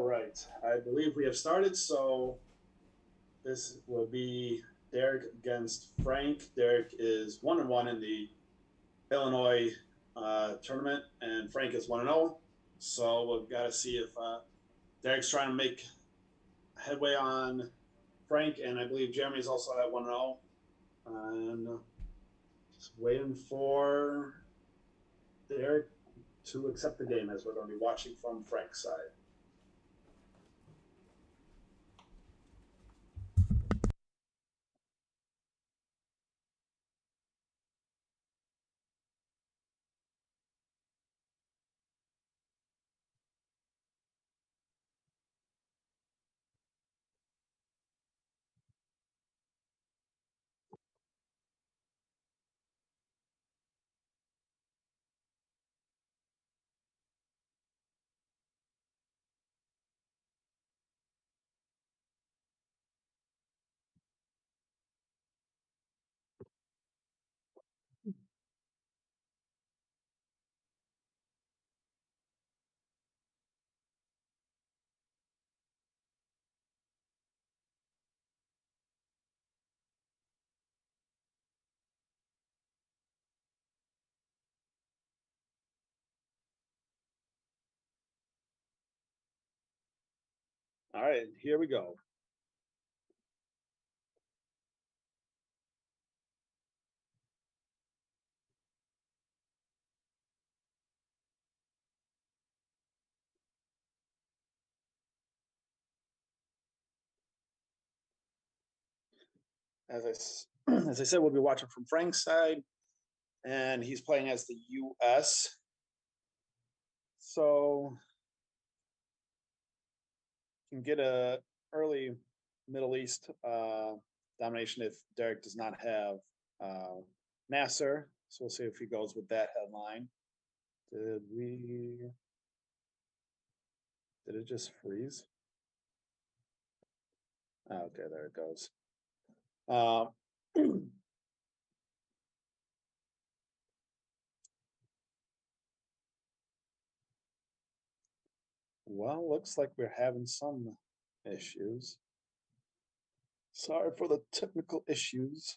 All right. I believe we have started. So this will be Derek against Frank. Derek is 1-1 in the Illinois tournament, and Frank is 1-0. So we've got to see if Derek's trying to make headway on Frank, and I believe Jeremy's also at 1-0. And just waiting for Derek to accept the game as we're going to be watching from Frank's side. All right, here we go. As I said, we'll be watching from Frank's side, and he's playing as the U.S. So can get a early Middle East domination if Derek does not have Nasser. So we'll see if he goes with that headline. Did we? Did it just freeze? Okay, there it goes. Well, looks like we're having some issues. Sorry for the technical issues.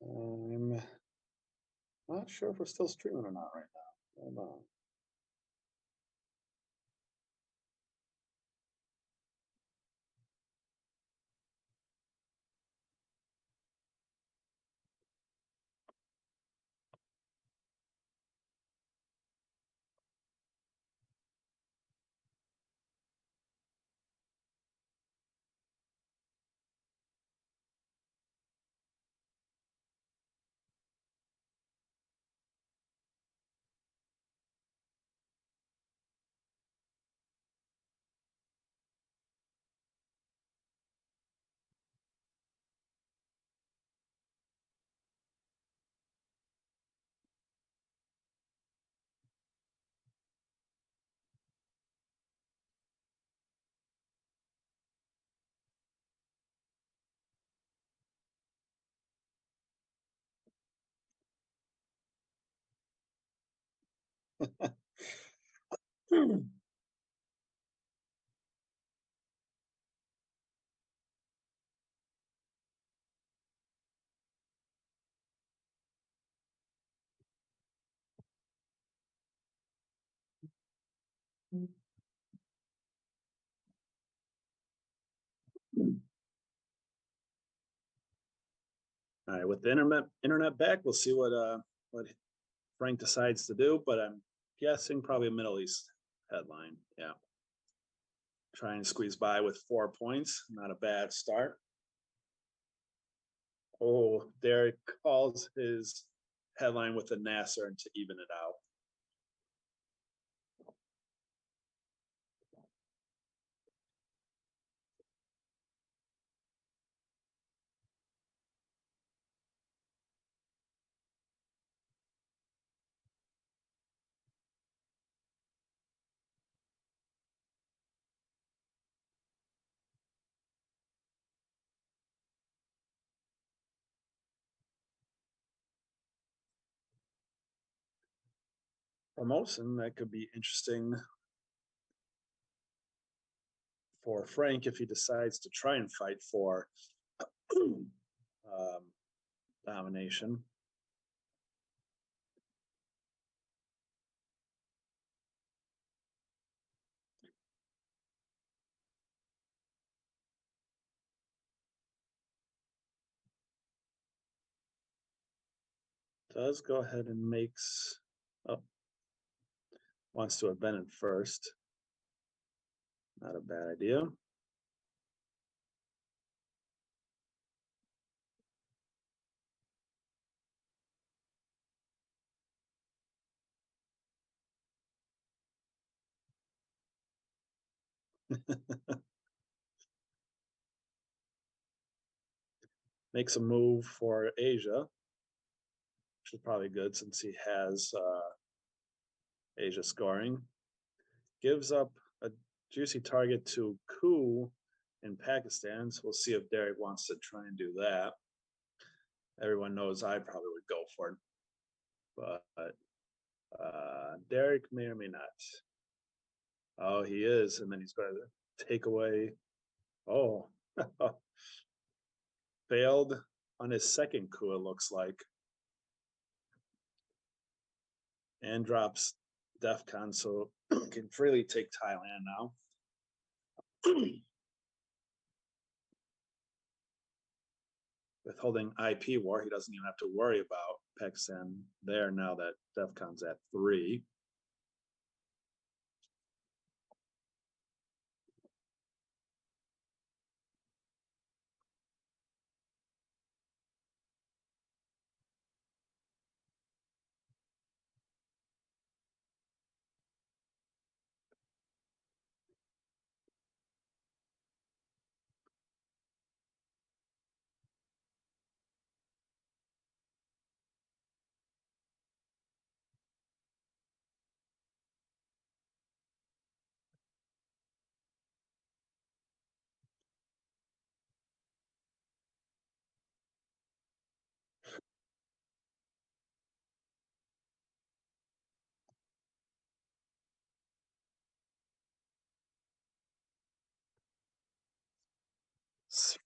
I'm not sure if we're still streaming or not right now. Hold on. All right, with the internet back, we'll see what Frank decides to do, but I'm guessing probably a Middle East headline. Yeah. Try and squeeze by with 4 points. Not a bad start. Oh, Derek calls his headline with a Nasser to even it out. Formosan, that could be interesting for Frank if he decides to try and fight for um, domination. Does go ahead and makes, oh, wants to have it first. Not a bad idea. Makes a move for Asia, which is probably good since he has Asia scoring. Gives up a juicy target to Ku in Pakistan. So we'll see if Derek wants to try and do that. Everyone knows I probably would go for it, but Derek may or may not. Oh, he is, and then he's going to take away. Oh, failed on his second coup, it looks like, and drops DEFCON, so can freely take Thailand now. Withholding IP war, he doesn't even have to worry about Pakistan there now that DEFCON's at 3.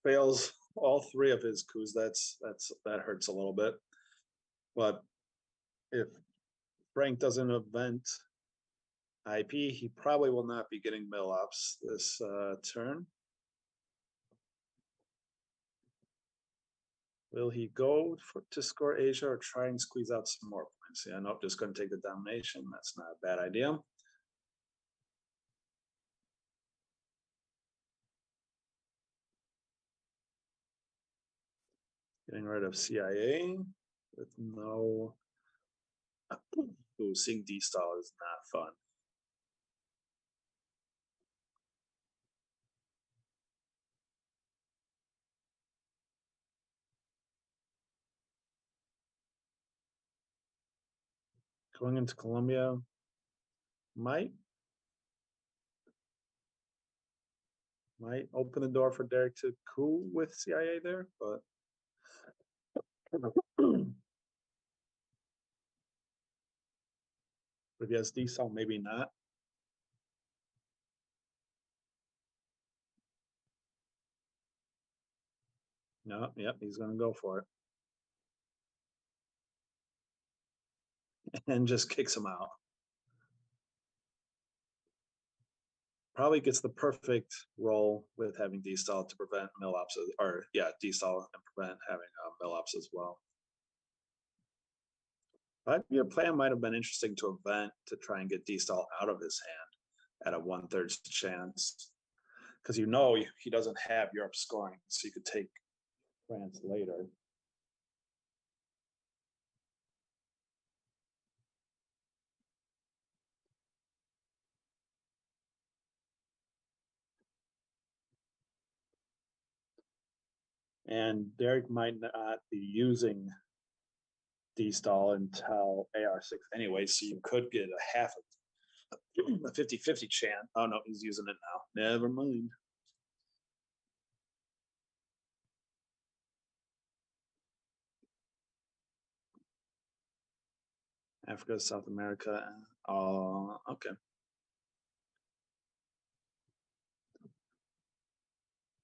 Fails all 3 of his coups. That hurts a little bit. But if Frank doesn't event IP, he probably will not be getting mill ops this turn. Will he go to score Asia or try and squeeze out some more points? Yeah, nope, just going to take the domination. That's not a bad idea. Getting rid of CIA with no. Ooh, seeing D-stall is not fun. Going into Colombia might open the door for Derek to coup with CIA there, but if he has D-stall, maybe not. No, yep, he's going to go for it. And just kicks him out. Probably gets the perfect roll with having D-stall to prevent mill ops, or yeah, D-stall and prevent having mill ops as well. 5-year plan might have been interesting to event to try and get D-stall out of his hand at a 1/3 chance, because you know he doesn't have Europe scoring, so you could take France later. And Derek might not be using D-stall until AR6 anyway, so you could get a half of a 50-50 chance. Oh no, he's using it now. Never mind. Africa, South America. Okay.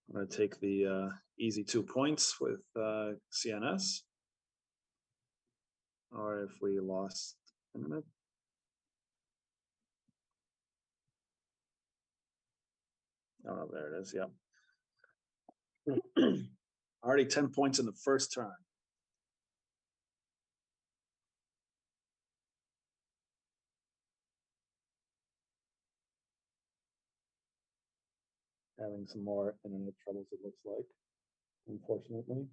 I'm going to take the easy 2 points with CNS. Or if we lost a minute. Oh, there it is. Yep. Already 10 points in the first turn. Having some more internet troubles, it looks like, unfortunately.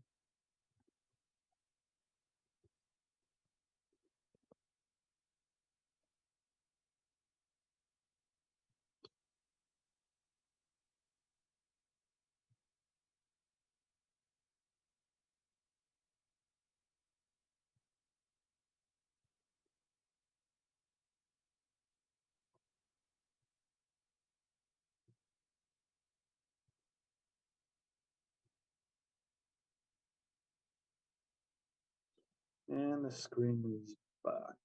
And the screen is back.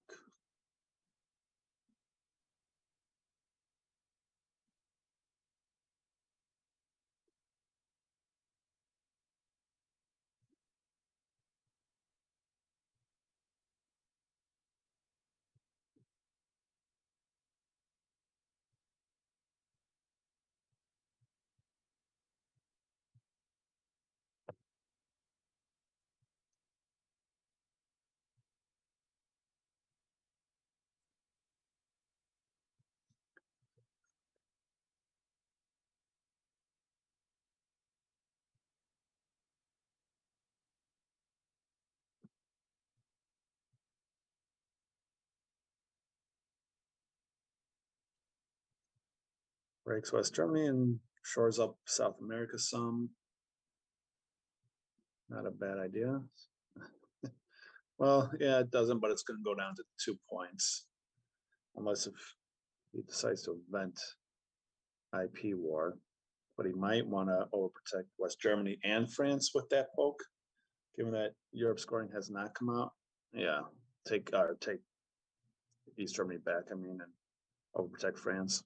Breaks West Germany and shores up South America some. Not a bad idea. Well, yeah, it doesn't, but it's going to go down to 2 points. Unless if he decides to invent IP war. But he might want to overprotect West Germany and France with that poke, given that Europe scoring has not come out. Yeah, take East Germany back, I mean, and overprotect France.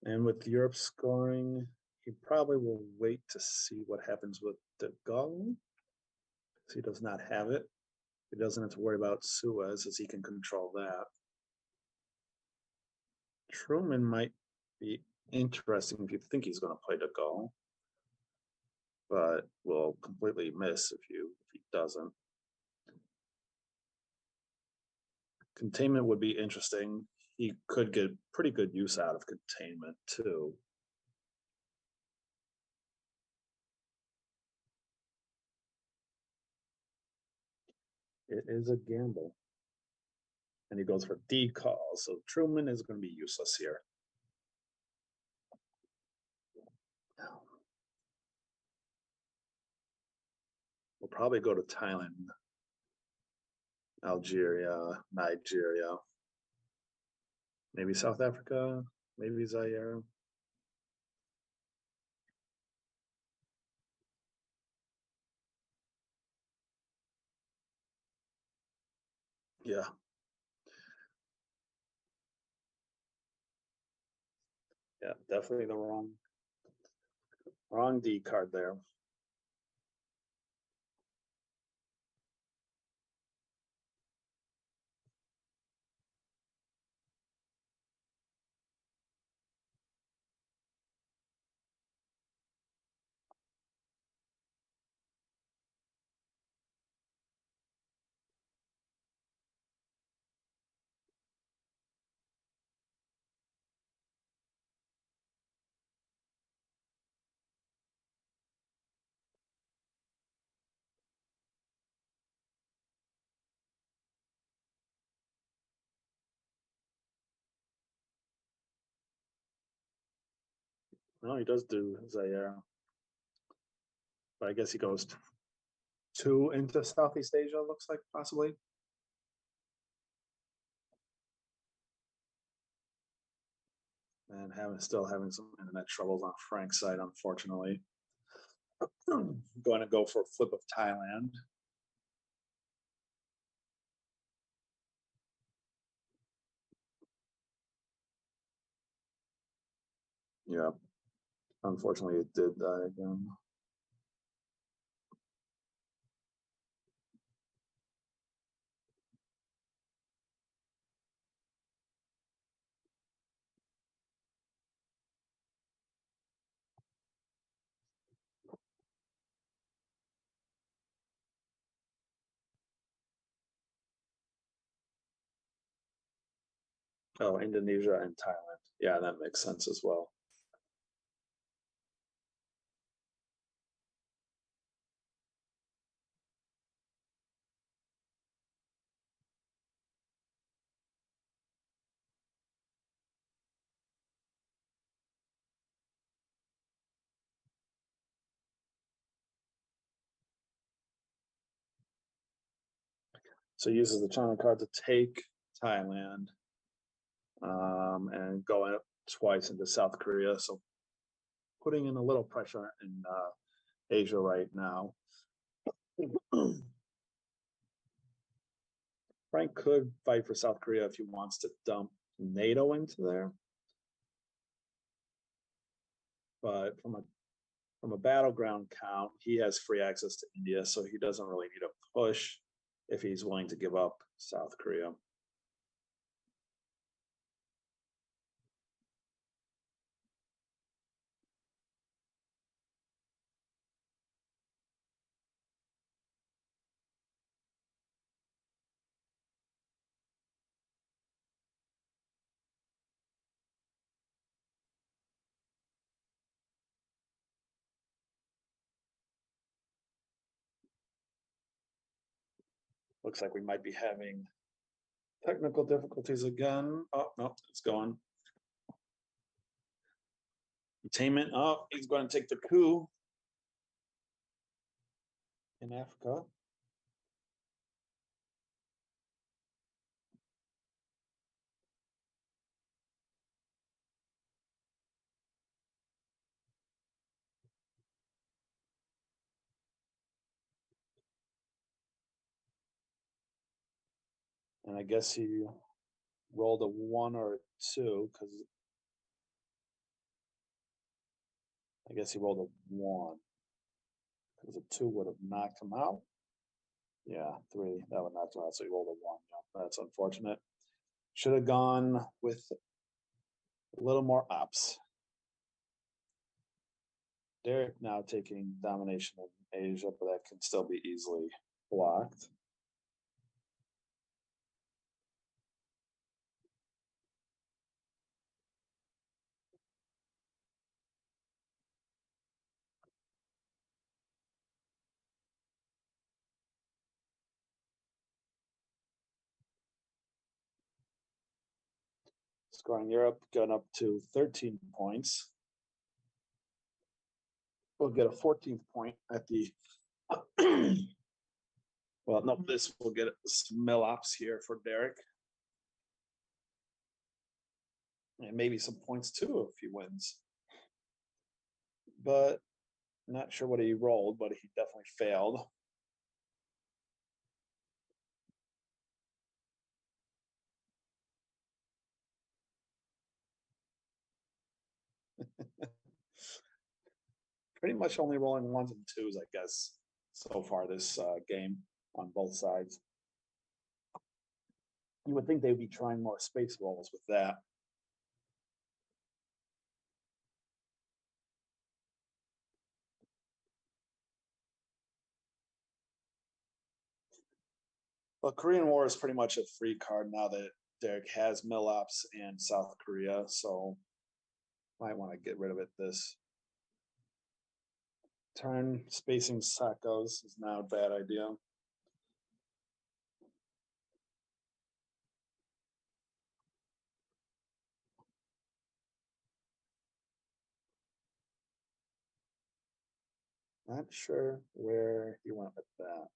And with Europe scoring, he probably will wait to see what happens with the Gaulle. He does not have it. He doesn't have to worry about Suez as he can control that. Truman might be interesting if you think he's going to play de Gaulle, but will completely miss if he doesn't. Containment would be interesting. He could get pretty good use out of containment too. It is a gamble. And he goes for D call. So Truman is going to be useless here. We'll probably go to Thailand, Algeria, Nigeria, maybe South Africa, maybe Zaire. Yeah. Yeah, definitely the wrong D card there. No, he does do Zaire, but I guess he goes two into Southeast Asia. Looks like possibly. And still having some internet troubles on Frank's side, unfortunately. Going to go for a flip of Thailand. Yeah, unfortunately, it did die again. Oh, Indonesia and Thailand. Yeah, that makes sense as well. So he uses the China card to take Thailand and going up twice into South Korea. So putting in a little pressure in Asia right now. Frank could fight for South Korea if he wants to dump NATO into there. But from a battleground count, he has free access to India, so he doesn't really need a push if he's willing to give up South Korea. Looks like we might be having technical difficulties again. Oh, no, it's gone. Containment. Oh, he's going to take the coup in Africa. And I guess he rolled a 1 or a 2 because I guess he rolled a 1 because a 2 would have knocked him out. Yeah, 3 that would knock him out. So he rolled a 1. Yeah, that's unfortunate. Should have gone with a little more ups. Derek now taking domination in Asia, but that can still be easily blocked. Scoring Europe, going up to 13 points. We'll get a 14th point at the. Well, no, this will get some mill ops here for Derek. And maybe some points too if he wins. But not sure what he rolled, but he definitely failed. Pretty much only rolling 1s and 2s, I guess, so far this game on both sides. You would think they would be trying more space rolls with that. Well, Korean War is pretty much a free card now that Derek has mill ops and South Korea, so might want to get rid of it this turn. Spacing Sakos is now a bad idea. Not sure where he went with that.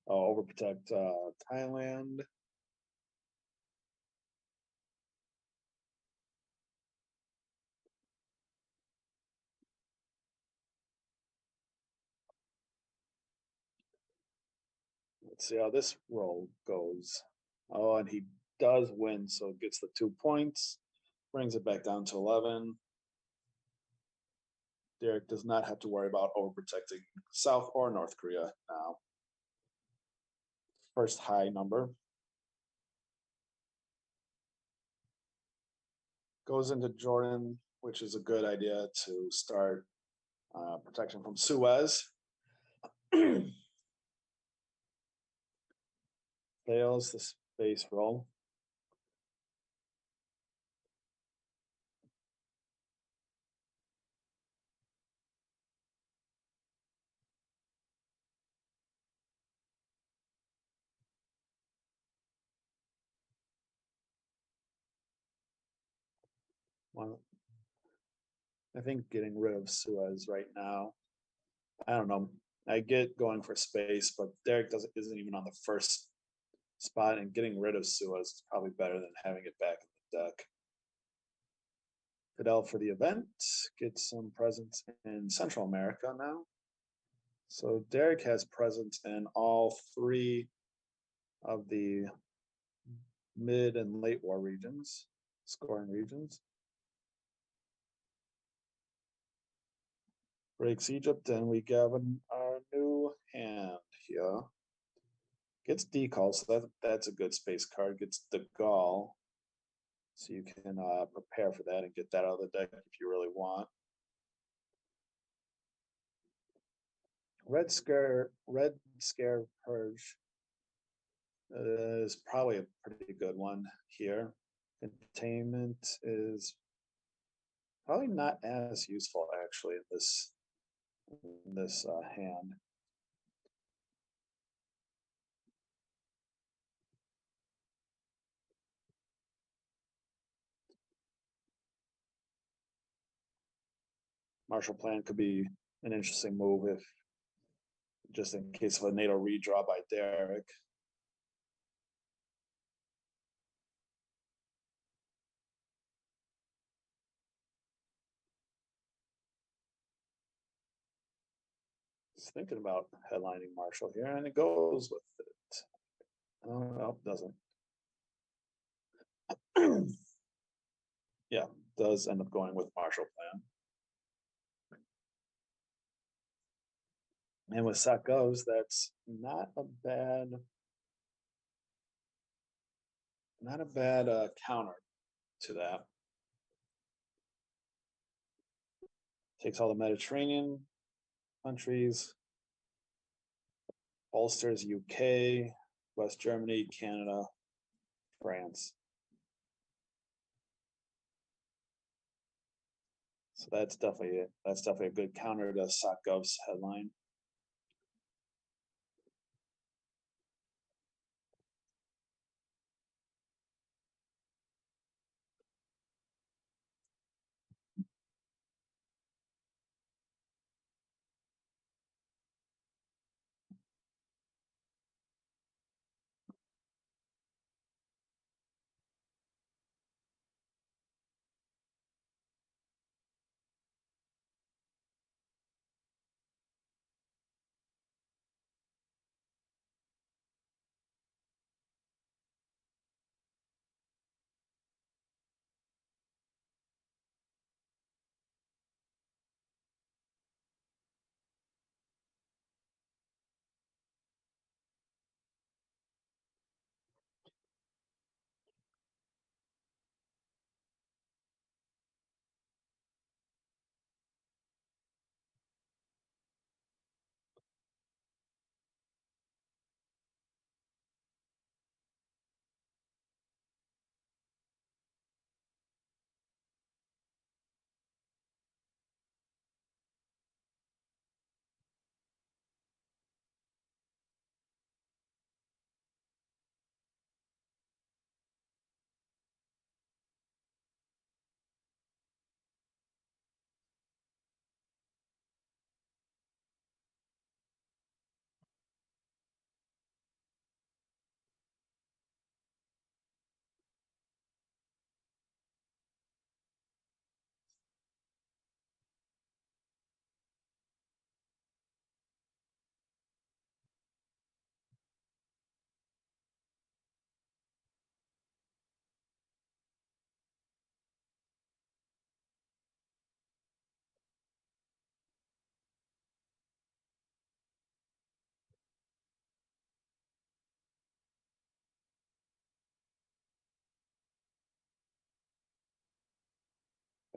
Oh, overprotect Thailand. Let's see how this roll goes. Oh, and he does win, so gets the 2 points, brings it back down to 11. Derek does not have to worry about overprotecting South or North Korea now. First high number goes into Jordan, which is a good idea to start protection from Suez. Fails the space roll. One, I think getting rid of Suez right now. I don't know. I get going for space, but Derek isn't even on the first spot, and getting rid of Suez is probably better than having it back in the deck. Fidel for the event gets some presence in Central America now. So Derek has presence in all three of the mid and late war regions, scoring regions. Breaks Egypt, and we get our new hand here. Gets decal, so that's a good space card. Gets the Gaul, so you can prepare for that and get that out of the deck if you really want. Red Scare Purge is probably a pretty good one here. Containment is probably not as useful actually in this hand. Marshall Plan could be an interesting move if just in case of a NATO redraw by Derek. Just thinking about headlining Marshall here, and it goes with it. Oh, no, doesn't. Yeah, does end up going with Marshall Plan. And with Sakos, that's not a bad counter to that. Takes all the Mediterranean countries, bolsters UK, West Germany, Canada, France. So that's definitely a good counter to Sakov's headline.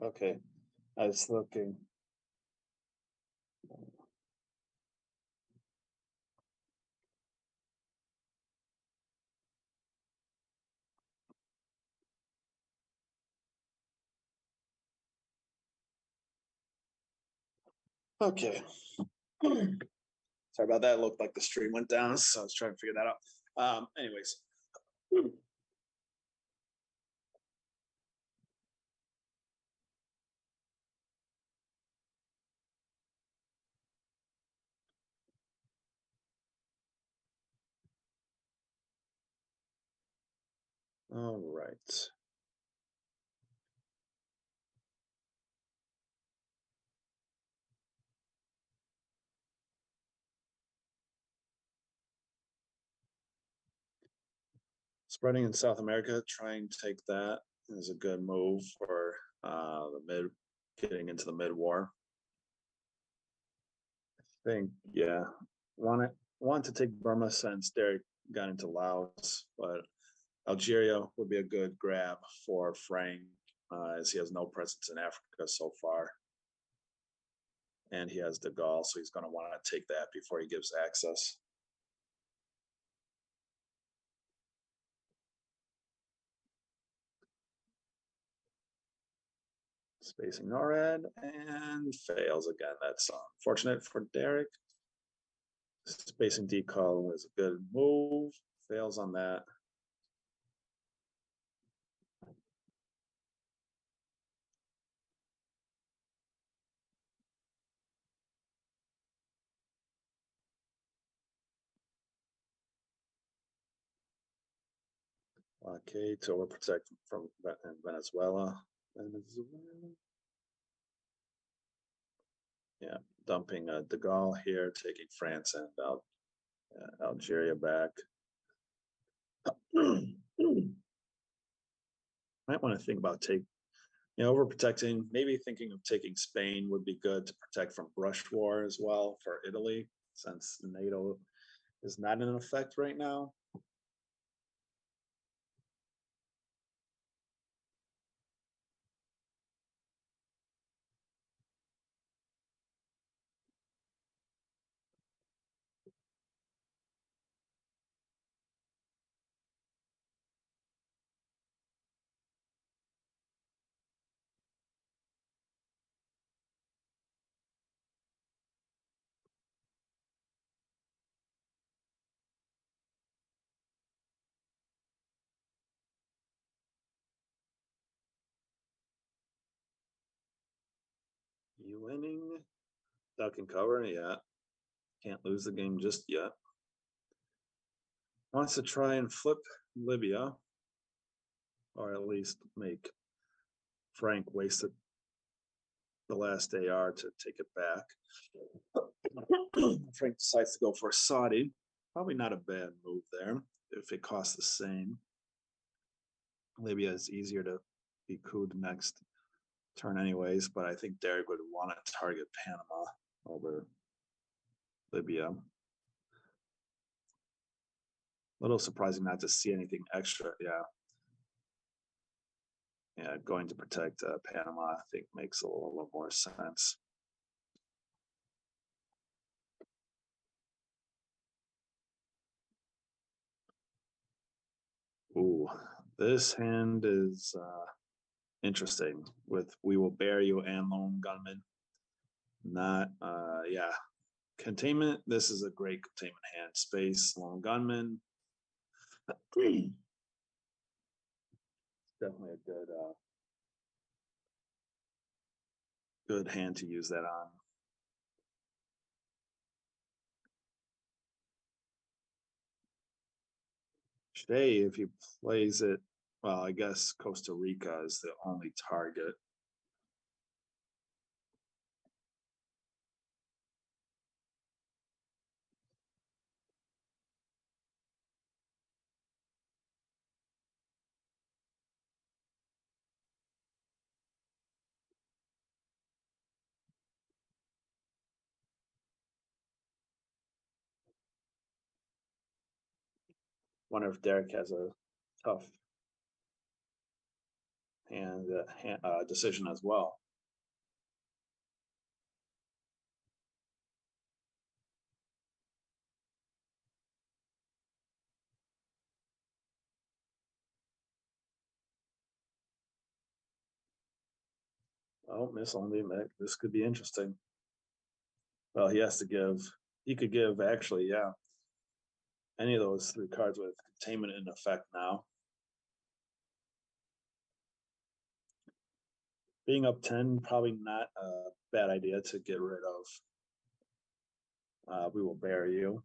Okay, I was looking. Okay. Sorry about that. It looked like the stream went down, so I was trying to figure that out. Anyways. All right. Spreading in South America, trying to take that is a good move for the mid, getting into the mid war. I think, yeah, want to take Burma since Derek got into Laos, but Algeria would be a good grab for Frank, as he has no presence in Africa so far, and he has De Gaulle, so he's going to want to take that before he gives access. Spacing NORAD and fails again. That's unfortunate for Derek. Spacing decal is a good move. Fails on that. Okay, to overprotect from Venezuela. Yeah, dumping De Gaulle here, taking France and Algeria back. Might want to think about overprotecting. Maybe thinking of taking Spain would be good to protect from brush war as well for Italy, since NATO is not in effect right now. You winning, duck and cover, yeah. Can't lose the game just yet. Wants to try and flip Libya, or at least make Frank waste the last AR to take it back. Frank decides to go for Saudi. Probably not a bad move there if it costs the same. Libya is easier to be couped next turn anyways, but I think Derek would want to target Panama over Libya. A little surprising not to see anything extra. Yeah, going to protect Panama, I think makes a little more sense. Ooh, this hand is interesting with We Will Bear You and Lone Gunman. Not, yeah. Containment, this is a great containment hand. Space, Lone Gunman. Definitely a good hand to use that on. Today, if he plays it, well, I guess Costa Rica is the only target. Wonder if Derek has a tough and decision as well. Oh, Miss Only, this could be interesting. Well, he has to give. He could give actually, yeah, any of those three cards with containment in effect now. Being up 10, probably not a bad idea to get rid of. We will bury you.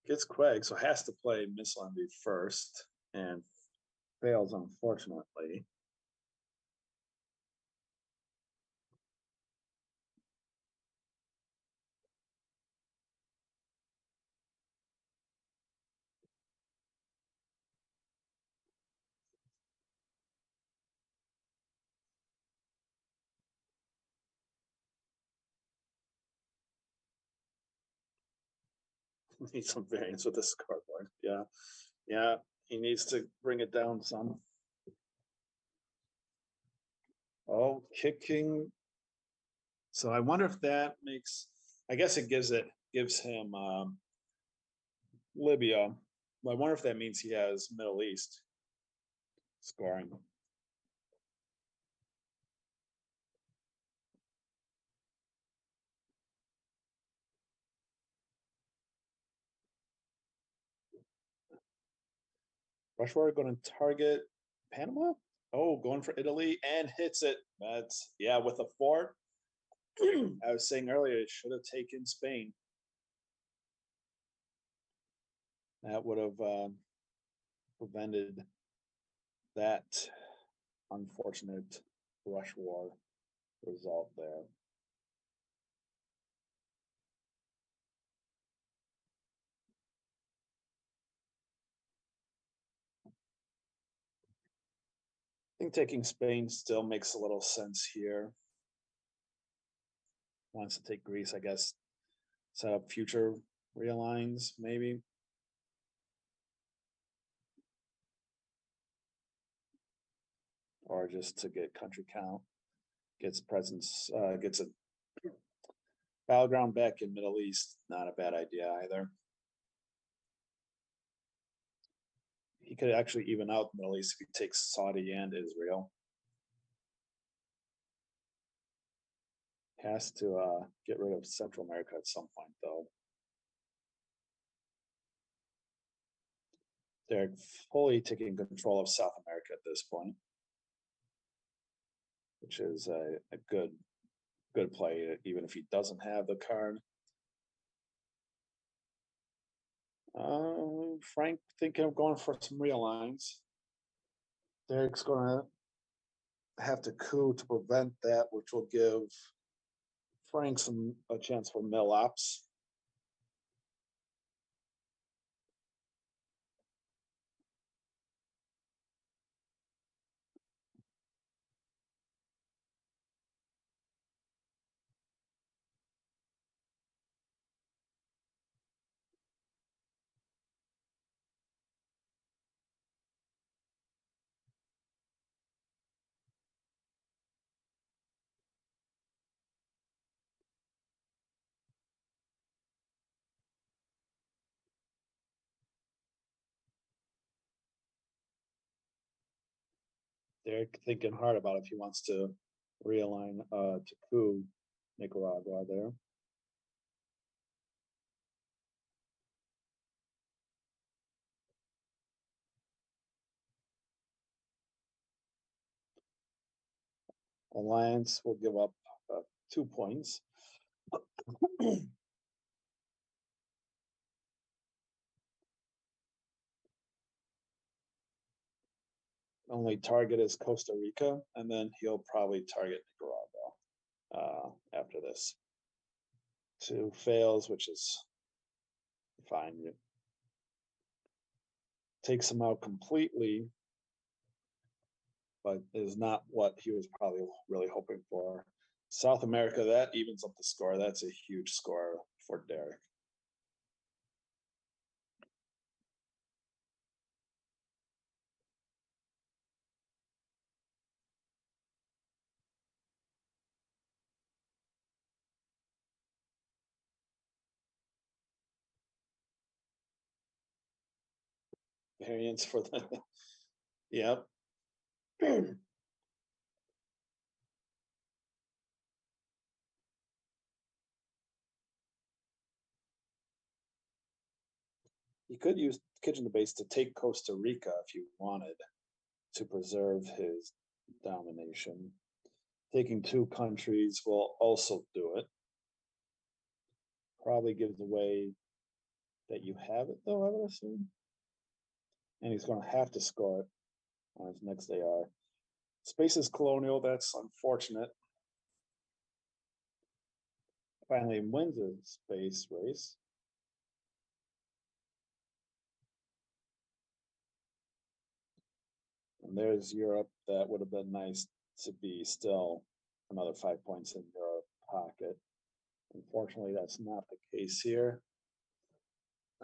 Gets Quag, so has to play Miss Lundy first and fails, unfortunately. Needs some variance with this cardboard. Yeah. Yeah. He needs to bring it down some. Oh, kicking. So I wonder if that makes, I guess it gives him Libya. I wonder if that means he has Middle East scoring. Rushmore going to target Panama. Oh, going for Italy and hits it. That's, yeah, with a 4. I was saying earlier, it should have taken Spain. That would have prevented that unfortunate rush war result there. I think taking Spain still makes a little sense here. Wants to take Greece, I guess, set up future realigns, maybe. Or just to get country count, gets presence, gets a battleground back in Middle East. Not a bad idea either. He could actually even out the Middle East if he takes Saudi and Israel. Has to get rid of Central America at some point, though. They're fully taking control of South America at this point, which is a good play, even if he doesn't have the card. Frank thinking of going for some realigns. Derek's going to have to coup to prevent that, which will give Frank a chance for mill ops. Derek thinking hard about if he wants to realign to coup Nicaragua there. Alliance will give up 2 points. only target is Costa Rica, and then he'll probably target Nicaragua after this. 2 fails, which is fine. It takes him out completely, but is not what he was probably really hoping for. South America, that evens up the score. That's a huge score for Derek. Variance for the yep. He could use kitchen base to take Costa Rica if you wanted to preserve his domination. Taking 2 countries will also do it. Probably gives away that you have it, though, I would assume. And he's going to have to score it on his next AR. Space is colonial. That's unfortunate. Finally wins a space race. And there's Europe. That would have been nice to be still another 5 points in your pocket. Unfortunately, that's not the case here.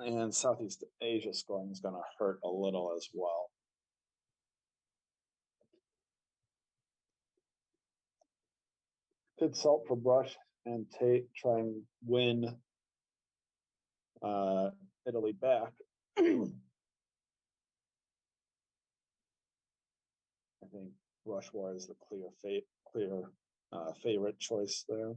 And Southeast Asia scoring is going to hurt a little as well. Good salt for brush and try and win Italy back. I think Rush War is the clear favorite choice there.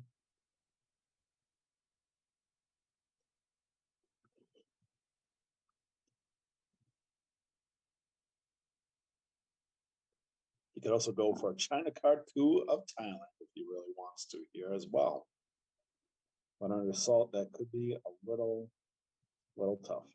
He could also go for a China card 2 of Thailand if he really wants to here as well. But under salt, that could be a little tough.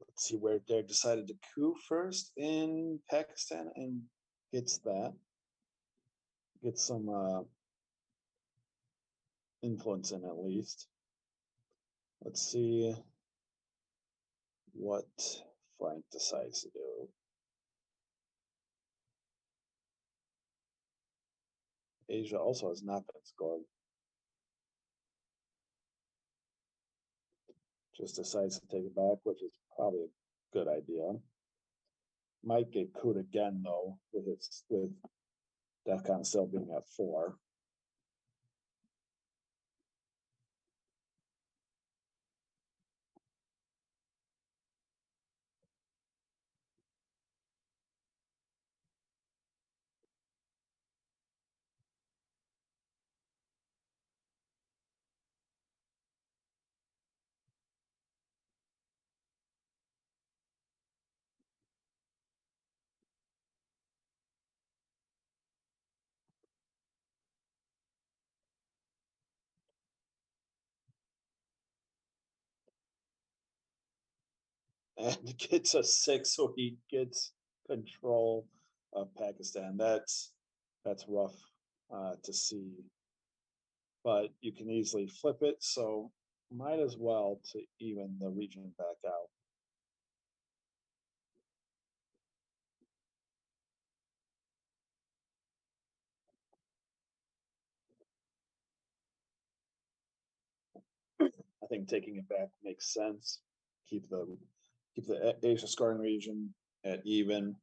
Let's see where Derek decided to coup first in Pakistan and gets that. Gets some influence in at least. Let's see what Frank decides to do. Asia also has not been scored. Just decides to take it back, which is probably a good idea. Might get coup again though, with DEFCON still being at 4. And gets a 6, so he gets control of Pakistan. That's rough to see, but you can easily flip it, so might as well to even the region back out. I think taking it back makes sense. Keep the Asia scoring region at even.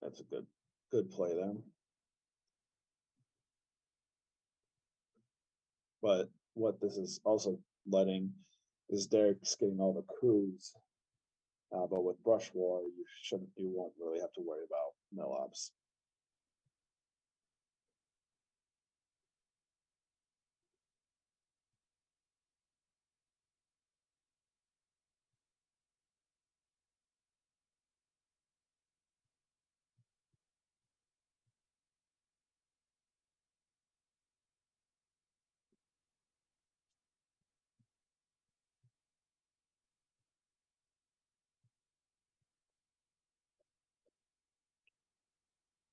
That's a good play there. But what this is also letting is Derek's getting all the coups But with Brush War, you won't really have to worry about mill ups.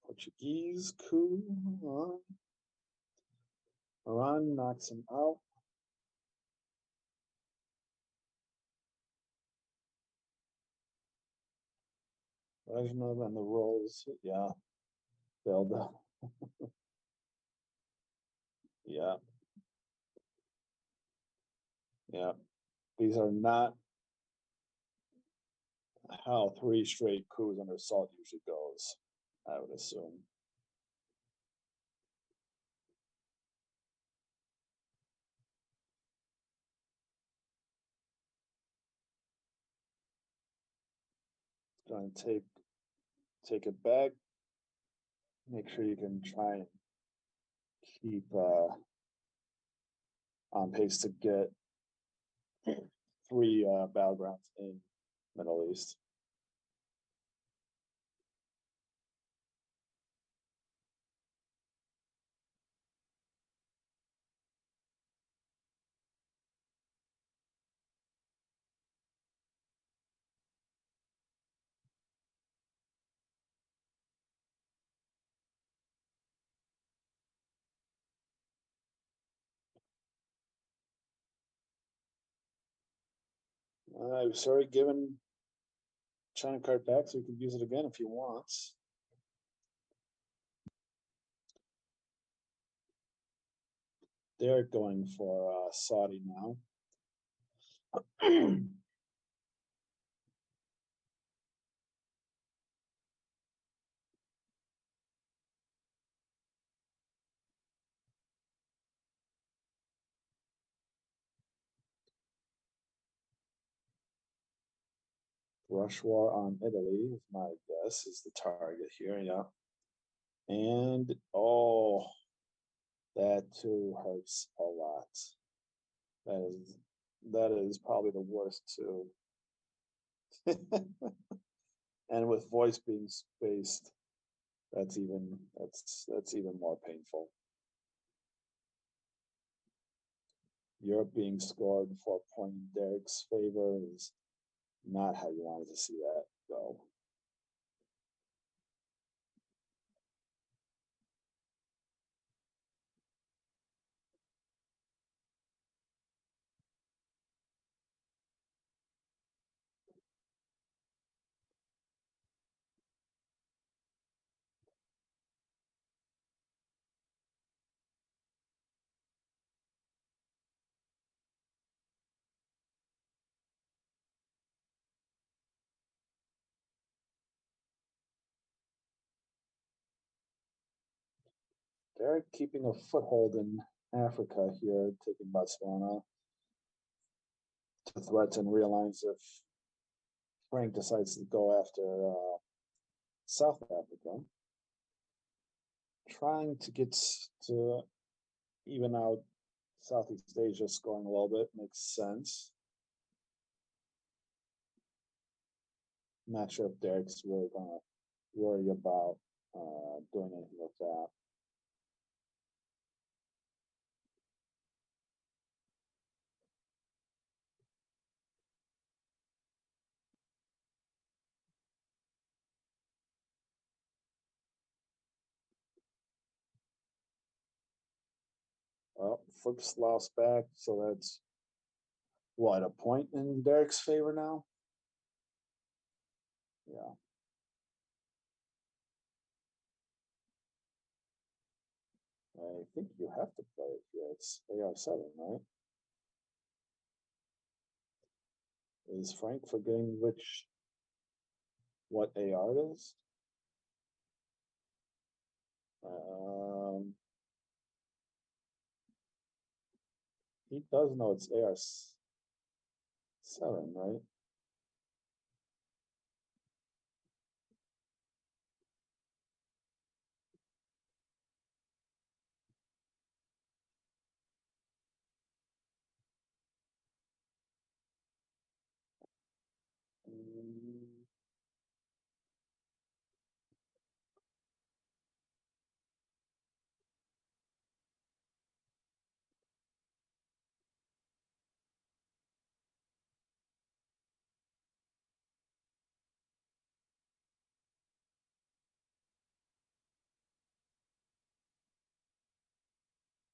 Portuguese coup. Iran knocks him out. Reginald and the Rolls, yeah, failed. Yeah, yeah. These are not how 3 straight coups under assault usually goes, I would assume. Going to take it back. Make sure you can try and keep on pace to get 3 battlegrounds in Middle East. I've already given China card back, so you can use it again if he wants. They're going for Saudi now. Rush war on Italy is my guess is the target here, yeah. And oh, that too hurts a lot. That is probably the worst too. And with voice being spaced, that's even more painful. Europe being scored for a point in Derek's favor is not how you wanted to see that go. Derek keeping a foothold in Africa here, taking Botswana to threaten realigns if Frank decides to go after South Africa, trying to get to even out Southeast Asia scoring a little bit makes sense. Not sure if Derek's really gonna worry about doing anything with that. Well, flips lost back, so that's what, a point in Derek's favor now? Yeah. I think you have to play it here. It's AR7, right? Is Frank forgetting what AR it is? He does know it's AR7, right?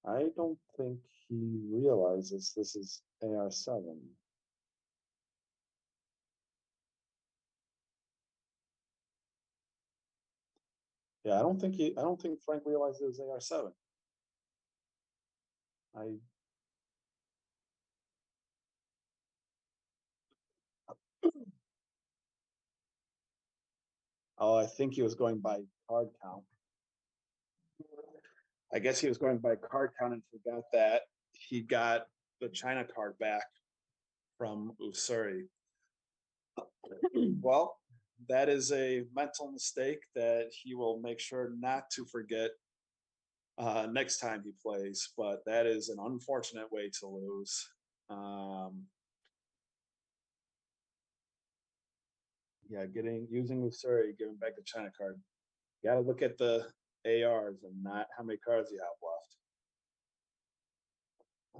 I don't think he realizes this is AR7. Yeah, I don't think Frank realized it was AR7. I Oh, I think he was going by card count. I guess he was going by card count and forgot that he got the China card back from Ussuri. Well, that is a mental mistake that he will make sure not to forget next time he plays. But that is an unfortunate way to lose. Yeah, getting using Ussuri, giving back the China card. You got to look at the ARs and not how many cards you have left.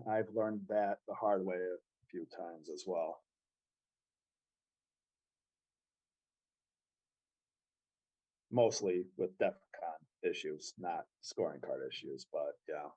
I've learned that the hard way a few times as well. Mostly with DEF CON issues, not scoring card issues, but yeah.